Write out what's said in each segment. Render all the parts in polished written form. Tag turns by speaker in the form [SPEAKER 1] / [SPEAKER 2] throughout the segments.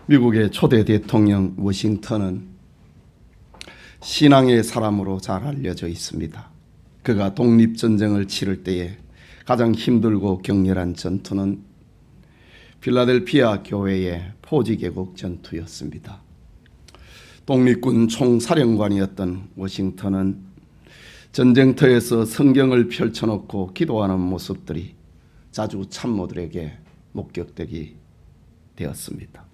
[SPEAKER 1] 미국의 초대 대통령 워싱턴은 신앙의 사람으로 잘 알려져 있습니다. 그가 독립전쟁을 치를 때에 가장 힘들고 격렬한 전투는 필라델피아 교회의 포지개국 전투였습니다. 독립군 총사령관이었던 워싱턴은 전쟁터에서 성경을 펼쳐놓고 기도하는 모습들이 자주 참모들에게 목격되게 되었습니다.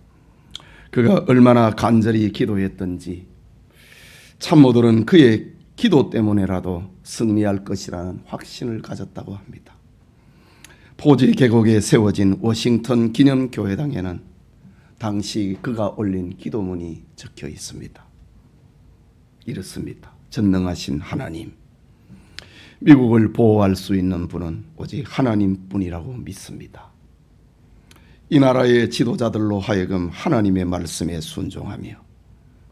[SPEAKER 1] 그가 얼마나 간절히 기도했던지 참모들은 그의 기도 때문에라도 승리할 것이라는 확신을 가졌다고 합니다. 포지 계곡에 세워진 워싱턴 기념교회당에는 당시 그가 올린 기도문이 적혀 있습니다. 이렇습니다. 전능하신 하나님, 미국을 보호할 수 있는 분은 오직 하나님뿐이라고 믿습니다. 이 나라의 지도자들로 하여금 하나님의 말씀에 순종하며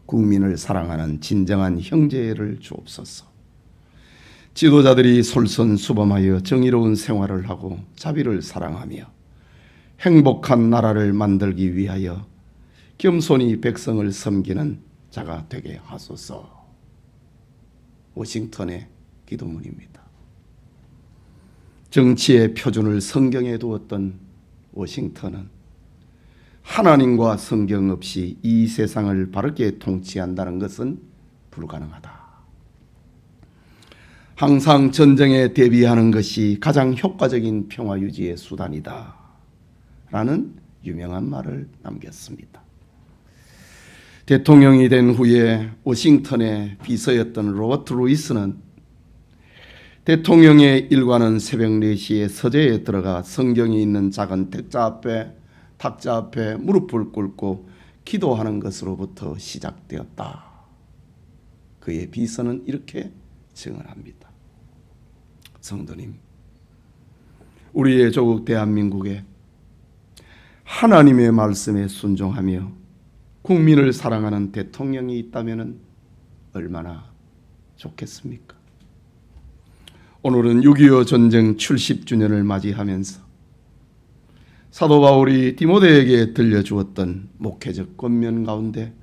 [SPEAKER 1] 국민을 사랑하는 진정한 형제를 주옵소서. 지도자들이 솔선수범하여 정의로운 생활을 하고 자비를 사랑하며 행복한 나라를 만들기 위하여 겸손히 백성을 섬기는 자가 되게 하소서. 워싱턴의 기도문입니다. 정치의 표준을 성경에 두었던 워싱턴은 하나님과 성경 없이 이 세상을 바르게 통치한다는 것은 불가능하다. 항상 전쟁에 대비하는 것이 가장 효과적인 평화 유지의 수단이다. 라는 유명한 말을 남겼습니다. 대통령이 된 후에 워싱턴의 비서였던 로버트 루이스는 대통령의 일과는 새벽 4시에 서재에 들어가 성경이 있는 작은 탁자 앞에 무릎을 꿇고 기도하는 것으로부터 시작되었다. 그의 비서는 이렇게 증언합니다. 성도님, 우리의 조국 대한민국에 하나님의 말씀에 순종하며 국민을 사랑하는 대통령이 있다면 얼마나 좋겠습니까? 오늘은 6.25 전쟁 70주년을 맞이하면서 사도 바울이 디모데에게 들려주었던 목회적 권면 가운데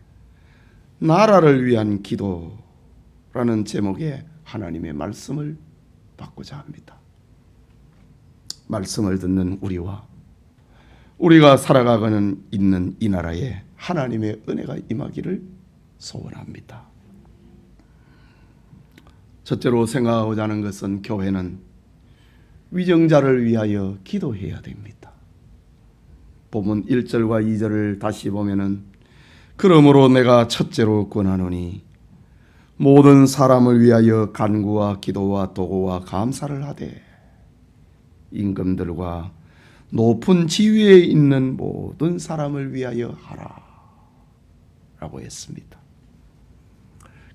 [SPEAKER 1] 나라를 위한 기도라는 제목의 하나님의 말씀을 받고자 합니다. 말씀을 듣는 우리가 살아가고는 있는 이 나라에 하나님의 은혜가 임하기를 소원합니다. 첫째로 생각하고자 하는 것은 교회는 위정자를 위하여 기도해야 됩니다. 본문 1절과 2절을 다시 보면은 그러므로 내가 첫째로 권하노니 모든 사람을 위하여 간구와 기도와 도구와 감사를 하되 임금들과 높은 지위에 있는 모든 사람을 위하여 하라 라고 했습니다.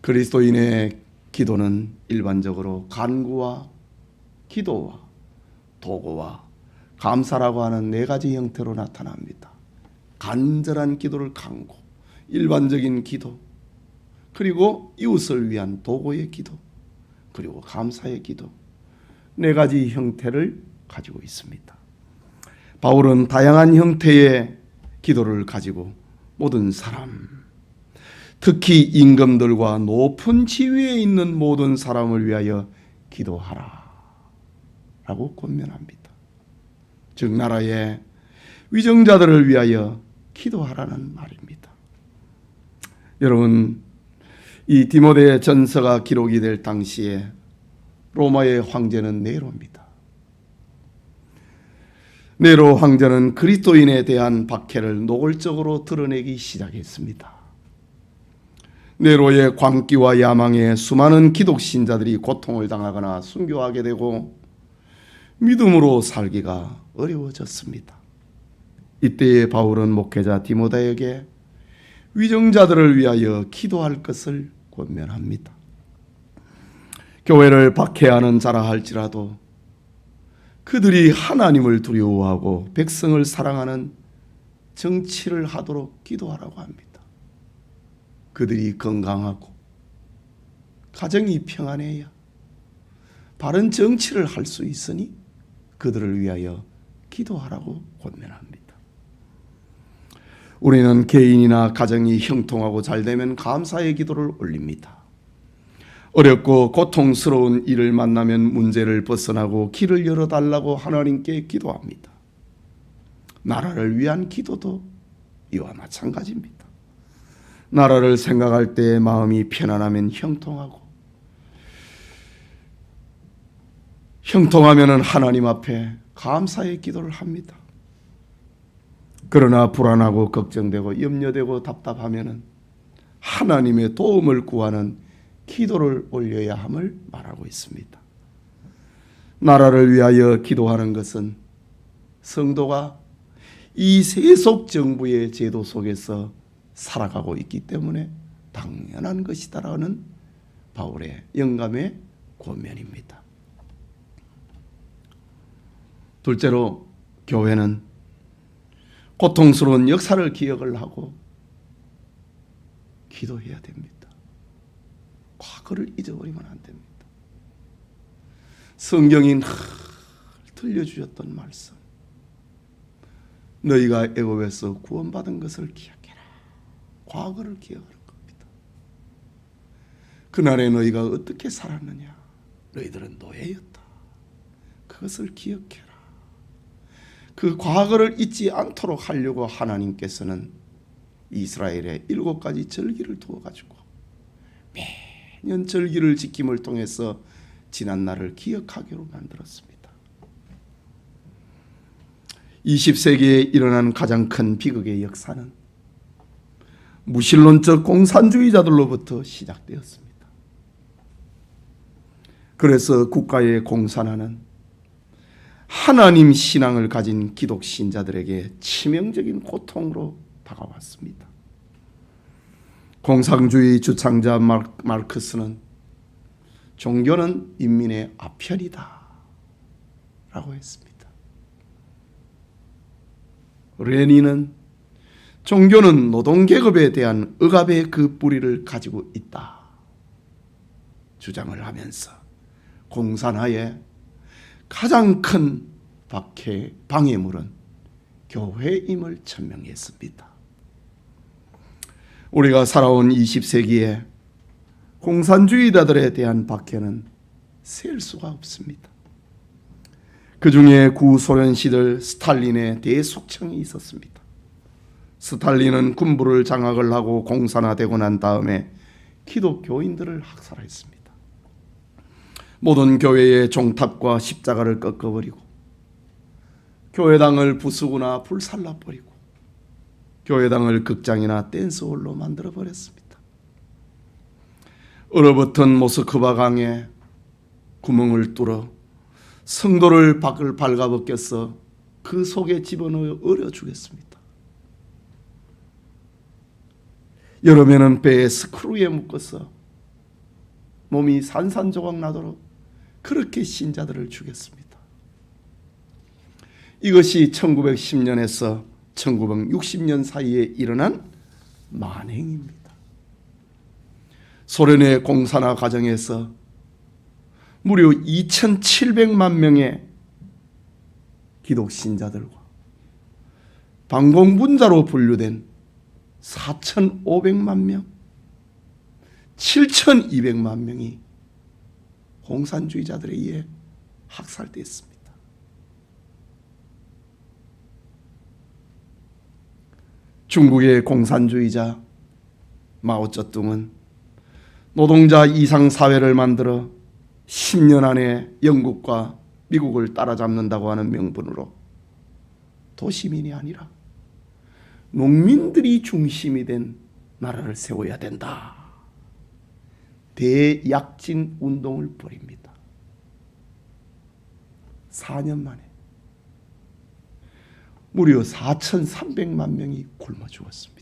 [SPEAKER 1] 그리스도인의 기도는 일반적으로 간구와 기도와 도구와 감사라고 하는 4가지 형태로 나타납니다. 간절한 기도를 간구, 일반적인 기도, 그리고 이웃을 위한 도구의 기도, 그리고 감사의 기도, 4가지 형태를 가지고 있습니다. 바울은 다양한 형태의 기도를 가지고 모든 사람, 특히 임금들과 높은 지위에 있는 모든 사람을 위하여 기도하라 라고 권면합니다. 즉 나라의 위정자들을 위하여 기도하라는 말입니다. 여러분, 이 디모데 전서가 기록이 될 당시에 로마의 황제는 네로입니다. 네로 황제는 그리스도인에 대한 박해를 노골적으로 드러내기 시작했습니다. 네로의 광기와 야망에 수많은 기독신자들이 고통을 당하거나 순교하게 되고 믿음으로 살기가 어려워졌습니다. 이때에 바울은 목회자 디모데에게 위정자들을 위하여 기도할 것을 권면합니다. 교회를 박해하는 자라 할지라도 그들이 하나님을 두려워하고 백성을 사랑하는 정치를 하도록 기도하라고 합니다. 그들이 건강하고 가정이 평안해야 바른 정치를 할 수 있으니 그들을 위하여 기도하라고 권면합니다. 우리는 개인이나 가정이 형통하고 잘되면 감사의 기도를 올립니다. 어렵고 고통스러운 일을 만나면 문제를 벗어나고 길을 열어달라고 하나님께 기도합니다. 나라를 위한 기도도 이와 마찬가지입니다. 나라를 생각할 때 마음이 편안하면 형통하면 하나님 앞에 감사의 기도를 합니다. 그러나 불안하고 걱정되고 염려되고 답답하면 하나님의 도움을 구하는 기도를 올려야 함을 말하고 있습니다. 나라를 위하여 기도하는 것은 성도가 이 세속 정부의 제도 속에서 살아가고 있기 때문에 당연한 것이다라는 바울의 영감의 권면입니다. 둘째로 교회는 고통스러운 역사를 기억을 하고 기도해야 됩니다. 과거를 잊어버리면 안 됩니다. 성경이 늘 들려주셨던 말씀, 너희가 애굽에서 구원받은 것을 기억해라. 과거를 기억하는 겁니다. 그날에 너희가 어떻게 살았느냐. 너희들은 노예였다. 그것을 기억해라. 그 과거를 잊지 않도록 하려고 하나님께서는 이스라엘에 7가지 절기를 두어가지고 매년 절기를 지킴을 통해서 지난 날을 기억하기로 만들었습니다. 20세기에 일어난 가장 큰 비극의 역사는 무신론적 공산주의자들로부터 시작되었습니다. 그래서 국가의 공산화는 하나님 신앙을 가진 기독 신자들에게 치명적인 고통으로 다가왔습니다. 공산주의 주창자 마르크스는 종교는 인민의 아편이다 라고 했습니다. 레닌은 종교는 노동계급에 대한 억압의 그 뿌리를 가지고 있다 주장을 하면서 공산화의 가장 큰 방해물은 교회임을 천명했습니다. 우리가 살아온 20세기에 공산주의자들에 대한 박해는 셀 수가 없습니다. 그 중에 구소련 시절 스탈린의 대속청이 있었습니다. 스탈린은 군부를 장악을 하고 공산화되고 난 다음에 기독교인들을 학살했습니다. 모든 교회의 종탑과 십자가를 꺾어버리고 교회당을 부수거나 불살라버리고 교회당을 극장이나 댄스홀로 만들어버렸습니다. 얼어붙은 모스크바 강에 구멍을 뚫어 성도를 밖을 발가벗겨서 그 속에 집어넣어 얼어 죽였습니다. 여름에는 배에 스크루에 묶어서 몸이 산산조각 나도록 그렇게 신자들을 죽였습니다. 이것이 1910년에서 1960년 사이에 일어난 만행입니다. 소련의 공산화 과정에서 무려 2,700만 명의 기독 신자들과 반공분자로 분류된 4,500만 명, 7,200만 명이 공산주의자들에 의해 학살됐습니다. 중국의 공산주의자 마오쩌둥은 노동자 이상사회를 만들어 10년 안에 영국과 미국을 따라잡는다고 하는 명분으로 도시민이 아니라 농민들이 중심이 된 나라를 세워야 된다. 대약진 운동을 벌입니다. 4년 만에 무려 4,300만 명이 굶어 죽었습니다.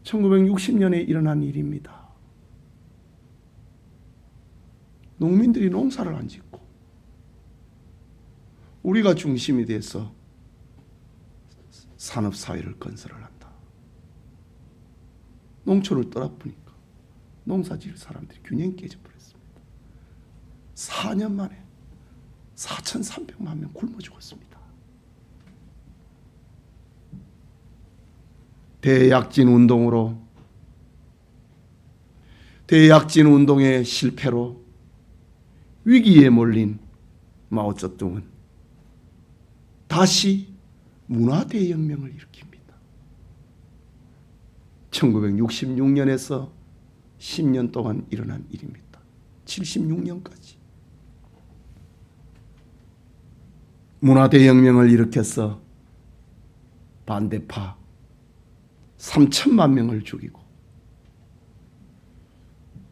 [SPEAKER 1] (1960년에) 일어난 일입니다. 농민들이 농사를 안 짓고 우리가 중심이 돼서 산업사회를 건설을 한다. 농촌을 떠나보니까 농사 지을 사람들이 균형 깨져버렸습니다. 4년 만에 4,300만 명 굶어 죽었습니다. 대약진 운동의 실패로 위기에 몰린 마오쩌둥은 다시 문화대혁명을 일으킵니다. 1966년에서 10년 동안 일어난 일입니다. 76년까지. 문화대혁명을 일으켜서 반대파 3천만 명을 죽이고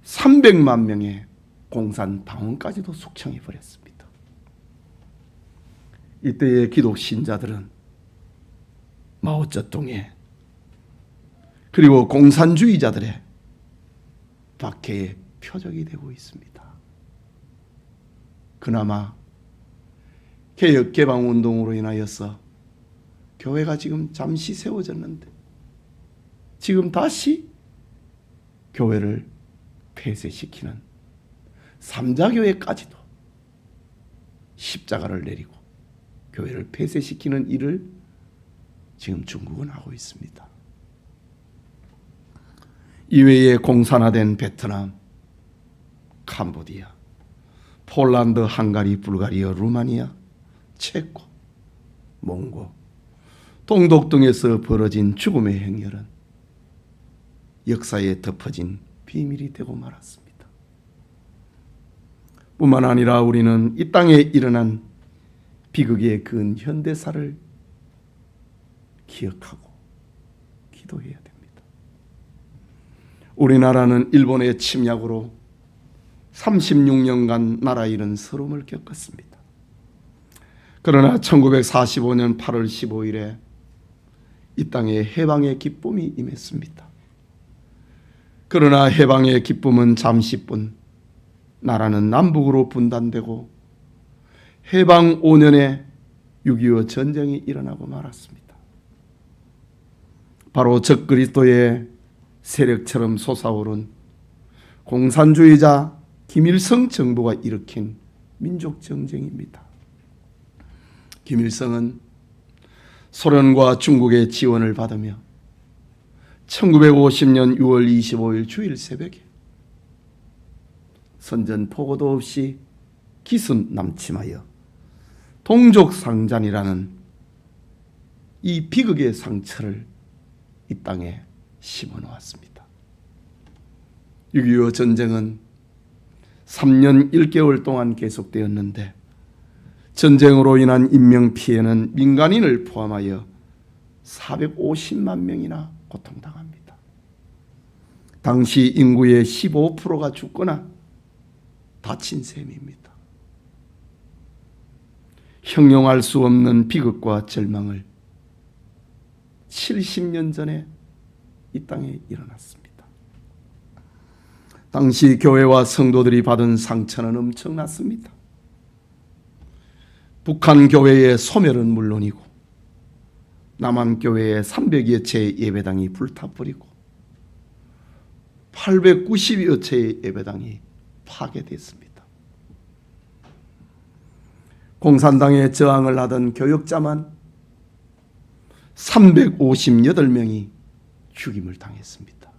[SPEAKER 1] 300만 명의 공산당원까지도 숙청해버렸습니다. 이때의 기독 신자들은 마오쩌둥의 그리고 공산주의자들의 박해의 표적이 되고 있습니다. 그나마 개혁개방운동으로 인하여서 교회가 지금 잠시 세워졌는데 지금 다시 교회를 폐쇄시키는 삼자교회까지도 십자가를 내리고 교회를 폐쇄시키는 일을 지금 중국은 하고 있습니다. 이외에 공산화된 베트남, 캄보디아, 폴란드, 헝가리, 불가리아, 루마니아, 체코, 몽고, 동독 등에서 벌어진 죽음의 행렬은 역사에 덮어진 비밀이 되고 말았습니다. 뿐만 아니라 우리는 이 땅에 일어난 비극의 근현대사를 기억하고 기도해야 됩니다. 우리나라는 일본의 침략으로 36년간 나라 잃은 서름을 겪었습니다. 그러나 1945년 8월 15일에 이 땅에 해방의 기쁨이 임했습니다. 그러나 해방의 기쁨은 잠시뿐 나라는 남북으로 분단되고 해방 5년에 6.25 전쟁이 일어나고 말았습니다. 바로 적그리스도의 세력처럼 솟아오른 공산주의자 김일성 정부가 일으킨 민족정쟁입니다. 김일성은 소련과 중국의 지원을 받으며 1950년 6월 25일 주일 새벽에 선전포고도 없이 기습 남침하여 동족상잔이라는 이 비극의 상처를 이 땅에 심어놓았습니다. 6.25 전쟁은 3년 1개월 동안 계속되었는데 전쟁으로 인한 인명피해는 민간인을 포함하여 450만 명이나 고통당합니다. 당시 인구의 15%가 죽거나 다친 셈입니다. 형용할 수 없는 비극과 절망을 70년 전에 이 땅에 일어났습니다. 당시 교회와 성도들이 받은 상처는 엄청났습니다. 북한 교회의 소멸은 물론이고 남한 교회의 300여 채의 예배당이 불타버리고 890여 채의 예배당이 파괴됐습니다. 공산당에 저항을 하던 교역자만 358명이 죽임을 당했습니다.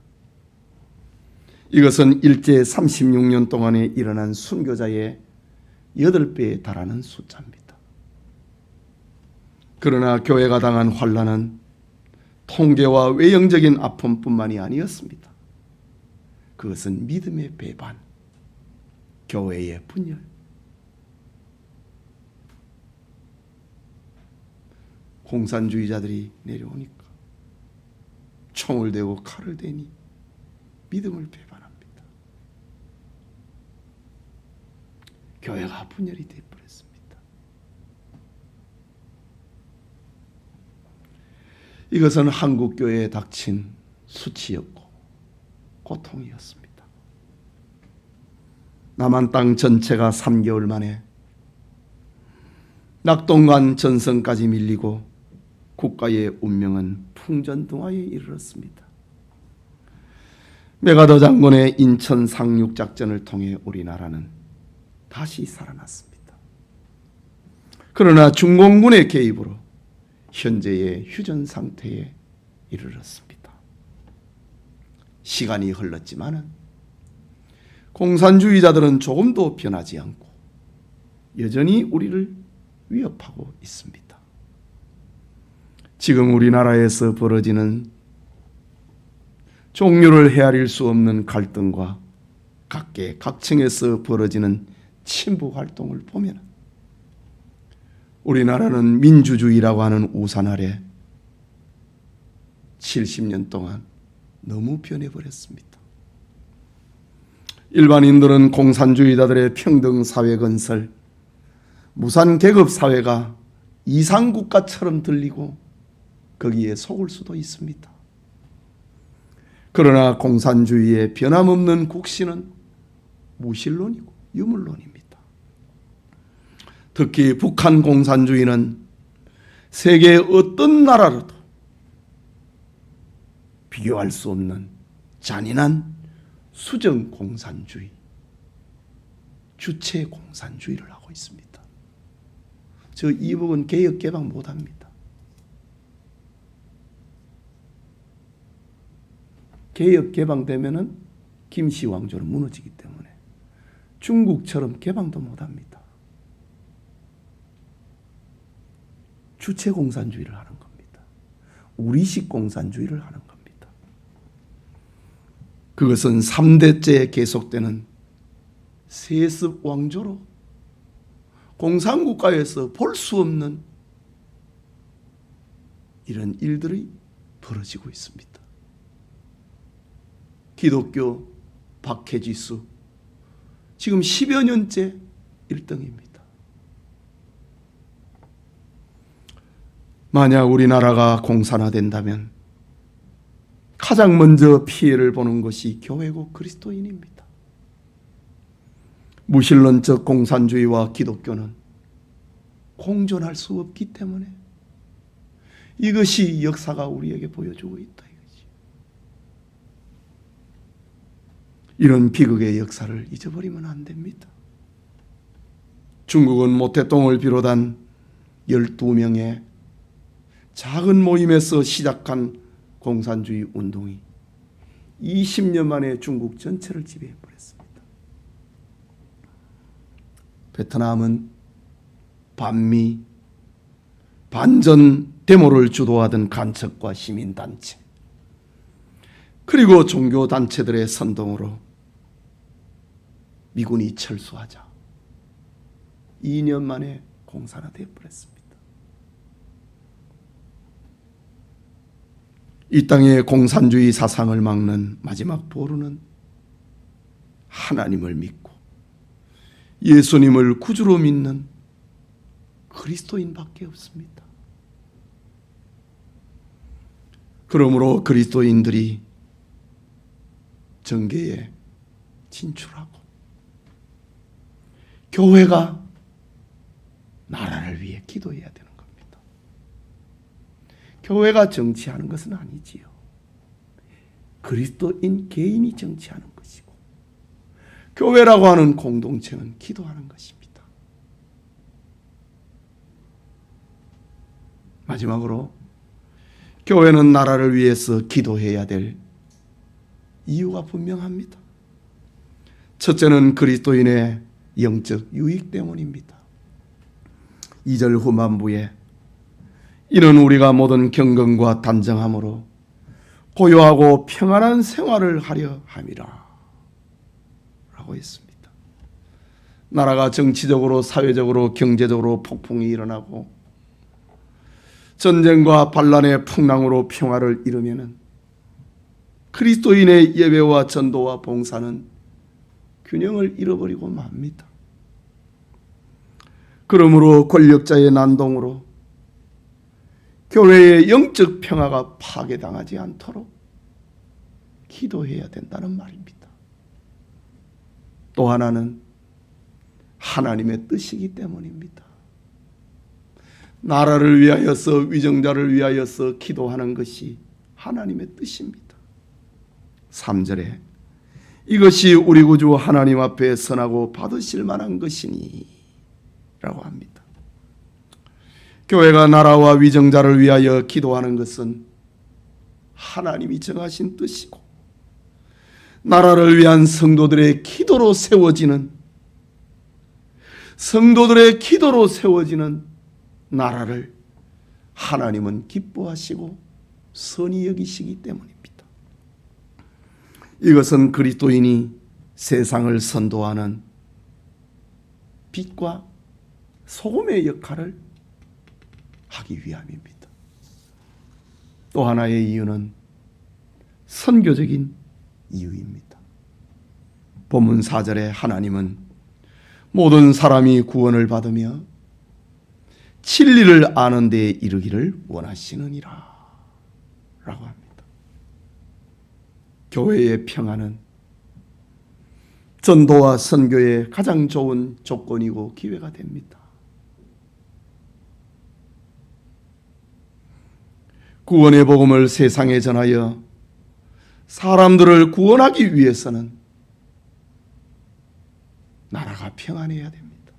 [SPEAKER 1] 이것은 일제 36년 동안에 일어난 순교자의 8배에 달하는 숫자입니다. 그러나 교회가 당한 환난은 통계와 외형적인 아픔뿐만이 아니었습니다. 그것은 믿음의 배반, 교회의 분열, 공산주의자들이 내려오니까 총을 대고 칼을 대니 믿음을 배반합니다. 교회가 분열이 되어버렸습니다. 이것은 한국교회에 닥친 수치였고 고통이었습니다. 남한 땅 전체가 3개월 만에 낙동강 전선까지 밀리고 국가의 운명은 풍전등화에 이르렀습니다. 메가더 장군의 인천 상륙작전을 통해 우리나라는 다시 살아났습니다. 그러나 중공군의 개입으로 현재의 휴전 상태에 이르렀습니다. 시간이 흘렀지만은 공산주의자들은 조금도 변하지 않고 여전히 우리를 위협하고 있습니다. 지금 우리나라에서 벌어지는 종류를 헤아릴 수 없는 갈등과 각계 각층에서 벌어지는 친북 활동을 보면 우리나라는 민주주의라고 하는 우산 아래 70년 동안 너무 변해버렸습니다. 일반인들은 공산주의자들의 평등사회 건설, 무산계급사회가 이상국가처럼 들리고 거기에 속을 수도 있습니다. 그러나 공산주의의 변함없는 국신은 무신론이고 유물론입니다. 특히 북한 공산주의는 세계의 어떤 나라로도 비교할 수 없는 잔인한 수정 공산주의, 주체 공산주의를 하고 있습니다. 저 이북은 개혁 개방 못합니다. 개혁 개방되면은 김씨 왕조는 무너지기 때문에 중국처럼 개방도 못합니다. 주체 공산주의를 하는 겁니다. 우리식 공산주의를 하는 겁니다. 그것은 3대째 계속되는 세습 왕조로 공산국가에서 볼 수 없는 이런 일들이 벌어지고 있습니다. 기독교 박해지수 지금 10여 년째 1등입니다. 만약 우리나라가 공산화된다면 가장 먼저 피해를 보는 것이 교회고 그리스도인입니다. 무신론적 공산주의와 기독교는 공존할 수 없기 때문에 이것이 역사가 우리에게 보여주고 있다 이거지. 이런 비극의 역사를 잊어버리면 안 됩니다. 중국은 모태똥을 비롯한 12명의 작은 모임에서 시작한 공산주의 운동이 20년 만에 중국 전체를 지배해버렸습니다. 베트남은 반미, 반전 데모를 주도하던 간첩과 시민단체 그리고 종교단체들의 선동으로 미군이 철수하자 2년 만에 공산화되어 버렸습니다. 이 땅의 공산주의 사상을 막는 마지막 보루는 하나님을 믿고 예수님을 구주로 믿는 그리스도인밖에 없습니다. 그러므로 그리스도인들이 정계에 진출하고 교회가 나라를 위해 기도해야 되는 겁니다. 교회가 정치하는 것은 아니지요. 그리스도인 개인이 정치하는 것이고 교회라고 하는 공동체는 기도하는 것입니다. 마지막으로 교회는 나라를 위해서 기도해야 될 이유가 분명합니다. 첫째는 그리스도인의 영적 유익 때문입니다. 2절 후반부에 이는 우리가 모든 경건과 단정함으로 고요하고 평안한 생활을 하려 함이라 라고 했습니다. 나라가 정치적으로 사회적으로 경제적으로 폭풍이 일어나고 전쟁과 반란의 풍랑으로 평화를 이루면은 그리스도인의 예배와 전도와 봉사는 균형을 잃어버리고 맙니다. 그러므로 권력자의 난동으로 교회의 영적 평화가 파괴당하지 않도록 기도해야 된다는 말입니다. 또 하나는 하나님의 뜻이기 때문입니다. 나라를 위하여서 위정자를 위하여서 기도하는 것이 하나님의 뜻입니다. 3절에 이것이 우리 구주 하나님 앞에 선하고 받으실 만한 것이니 라고 합니다. 교회가 나라와 위정자를 위하여 기도하는 것은 하나님이 정하신 뜻이고, 나라를 위한 성도들의 기도로 세워지는 나라를 하나님은 기뻐하시고 선히 여기시기 때문입니다. 이것은 그리스도인이 세상을 선도하는 빛과 소금의 역할을 하기 위함입니다. 또 하나의 이유는 선교적인 이유입니다. 본문 4절에 하나님은 모든 사람이 구원을 받으며 진리를 아는 데에 이르기를 원하시느니라 라고 합니다. 교회의 평안은 전도와 선교의 가장 좋은 조건이고 기회가 됩니다. 구원의 복음을 세상에 전하여 사람들을 구원하기 위해서는 나라가 평안해야 됩니다.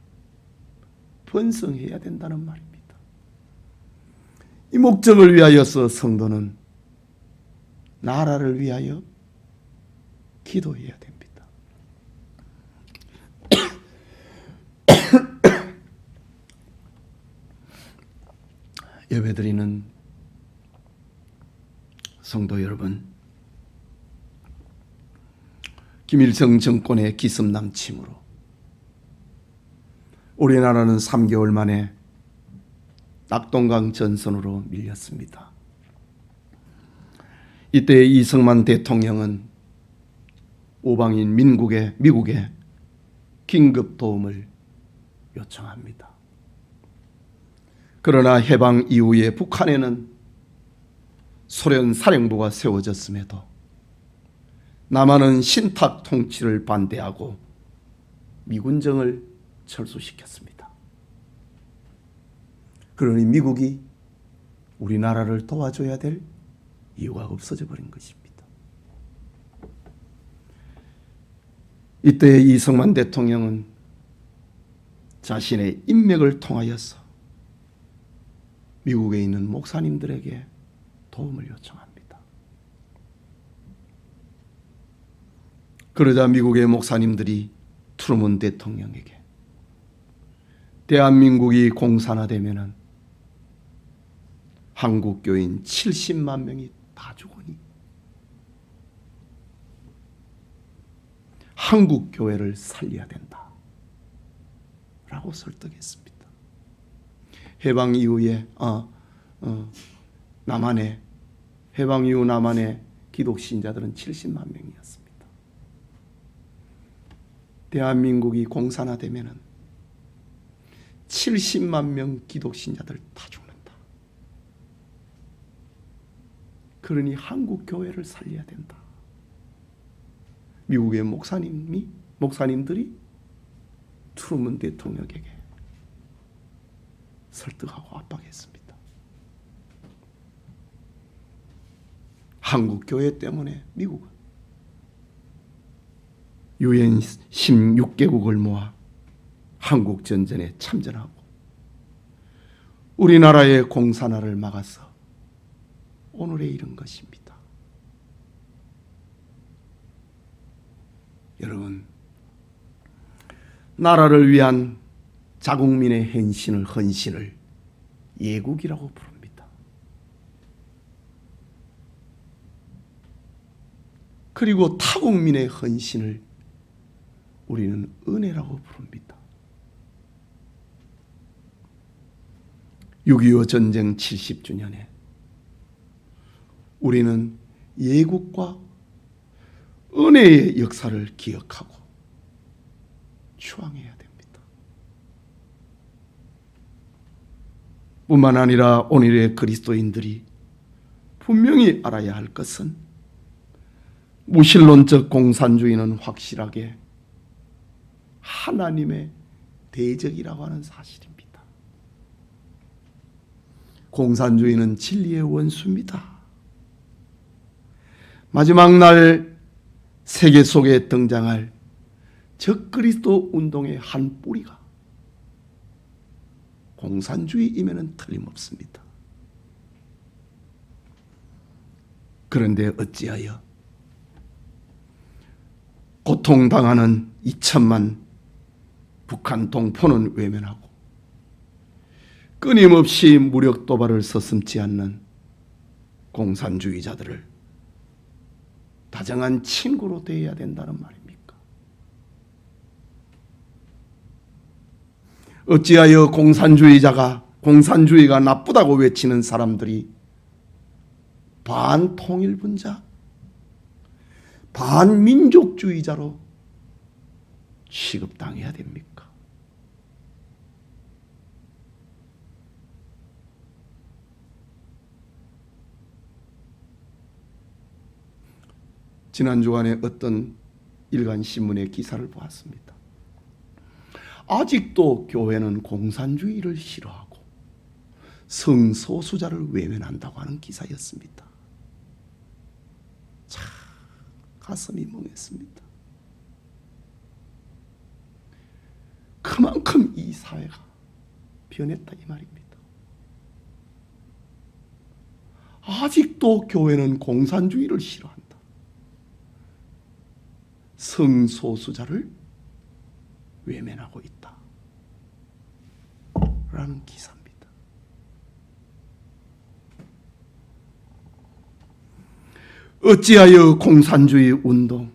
[SPEAKER 1] 번성해야 된다는 말입니다. 이 목적을 위하여서 성도는 나라를 위하여 기도해야 됩니다. 예배드리는 성도 여러분, 김일성 정권의 기습남침으로 우리나라는 3개월 만에 낙동강 전선으로 밀렸습니다. 이때 이승만 대통령은 오방인 미국의 긴급 도움을 요청합니다. 그러나 해방 이후에 북한에는 소련 사령부가 세워졌음에도 남한은 신탁 통치를 반대하고 미군정을 철수시켰습니다. 그러니 미국이 우리나라를 도와줘야 될 이유가 없어져 버린 것입니다. 이때 이승만 대통령은 자신의 인맥을 통하여서 미국에 있는 목사님들에게 도움을 요청합니다. 그러자 미국의 목사님들이 트루먼 대통령에게 대한민국이 공산화되면은 한국 교인 70만 명이 다 죽으니 한국 교회를 살려야 된다 라고 설득했습니다. 해방 이후에 해방 이후 남한의 기독 신자들은 70만 명이었습니다. 대한민국이 공산화되면은 70만 명 기독 신자들 다 죽는다. 그러니 한국 교회를 살려야 된다. 미국의 목사님들이 트루먼 대통령에게 설득하고 압박했습니다. 한국 교회 때문에 미국은 유엔 16개국을 모아 한국 전쟁에 참전하고 우리나라의 공산화를 막아서 오늘에 이른 것입니다. 여러분, 나라를 위한 자국민의 헌신을 예국이라고 부릅니다. 그리고 타국민의 헌신을 우리는 은혜라고 부릅니다. 6.25 전쟁 70주년에 우리는 예국과 은혜의 역사를 기억하고 추앙해야 됩니다. 뿐만 아니라 오늘의 그리스도인들이 분명히 알아야 할 것은 무신론적 공산주의는 확실하게 하나님의 대적이라고 하는 사실입니다. 공산주의는 진리의 원수입니다. 마지막 날 세계 속에 등장할 적그리스도 운동의 한 뿌리가 공산주의이면 틀림없습니다. 그런데 어찌하여 고통당하는 2천만 북한 동포는 외면하고 끊임없이 무력 도발을 서슴지 않는 공산주의자들을 다정한 친구로 대해야 된다는 말입니까? 어찌하여 공산주의가 나쁘다고 외치는 사람들이 반통일분자, 반민족주의자로 취급당해야 됩니까? 지난 주간에 어떤 일간 신문의 기사를 보았습니다. 아직도 교회는 공산주의를 싫어하고 성소수자를 외면한다고 하는 기사였습니다. 참 가슴이 멍했습니다. 그만큼 이 사회가 변했다 이 말입니다. 아직도 교회는 공산주의를 싫어한다. 성소수자를 외면하고 있다. 라는 기사입니다. 어찌하여 공산주의 운동,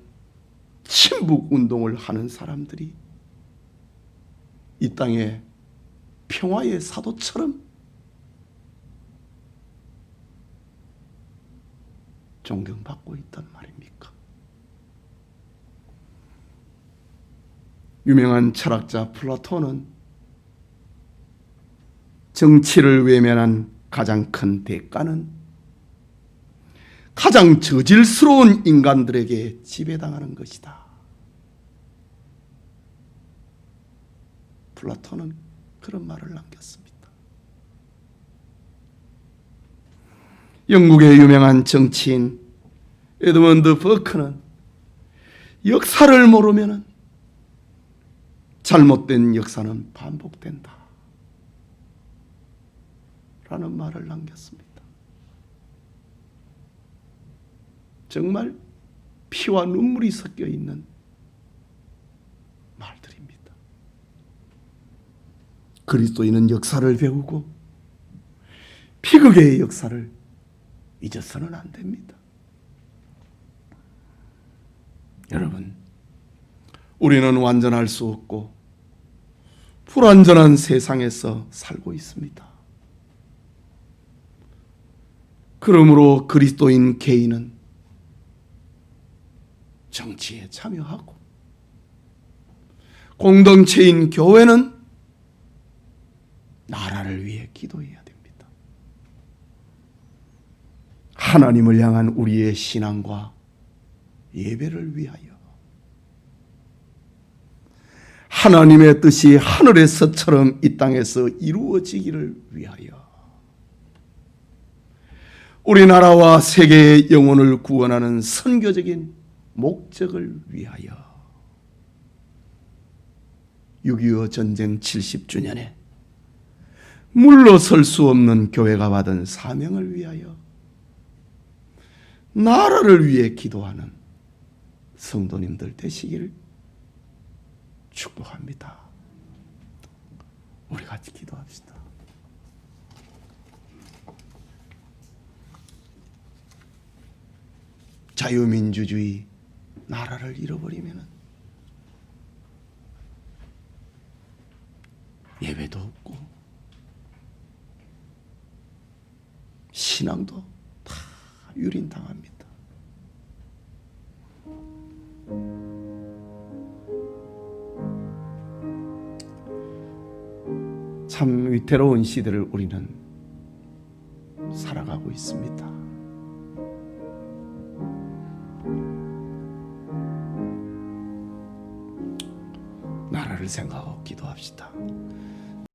[SPEAKER 1] 친북 운동을 하는 사람들이 이 땅에 평화의 사도처럼 존경받고 있단 말입니까? 유명한 철학자 플라톤은 정치를 외면한 가장 큰 대가는 가장 저질스러운 인간들에게 지배당하는 것이다. 플라톤은 그런 말을 남겼습니다. 영국의 유명한 정치인 에드먼드 버크는 역사를 모르면 잘못된 역사는 반복된다 라는 말을 남겼습니다. 정말 피와 눈물이 섞여 있는 말들입니다. 그리스도인은 역사를 배우고 피극의 역사를 잊어서는 안 됩니다. 여러분, 우리는 완전할 수 없고 불완전한 세상에서 살고 있습니다. 그러므로 그리스도인 개인은 정치에 참여하고 공동체인 교회는 나라를 위해 기도해야 됩니다. 하나님을 향한 우리의 신앙과 예배를 위하여, 하나님의 뜻이 하늘에서처럼 이 땅에서 이루어지기를 위하여, 우리나라와 세계의 영혼을 구원하는 선교적인 목적을 위하여, 6.25 전쟁 70주년에 물러설 수 없는 교회가 받은 사명을 위하여, 나라를 위해 기도하는 성도님들 되시기를 축복합니다. 우리 같이 기도합시다. 자유민주주의 나라를 잃어버리면 예배도 없고 신앙도 다 유린당합니다. 참 위태로운 시대를 우리는 살아가고 있습니다. 나라를 생각하고 기도합시다.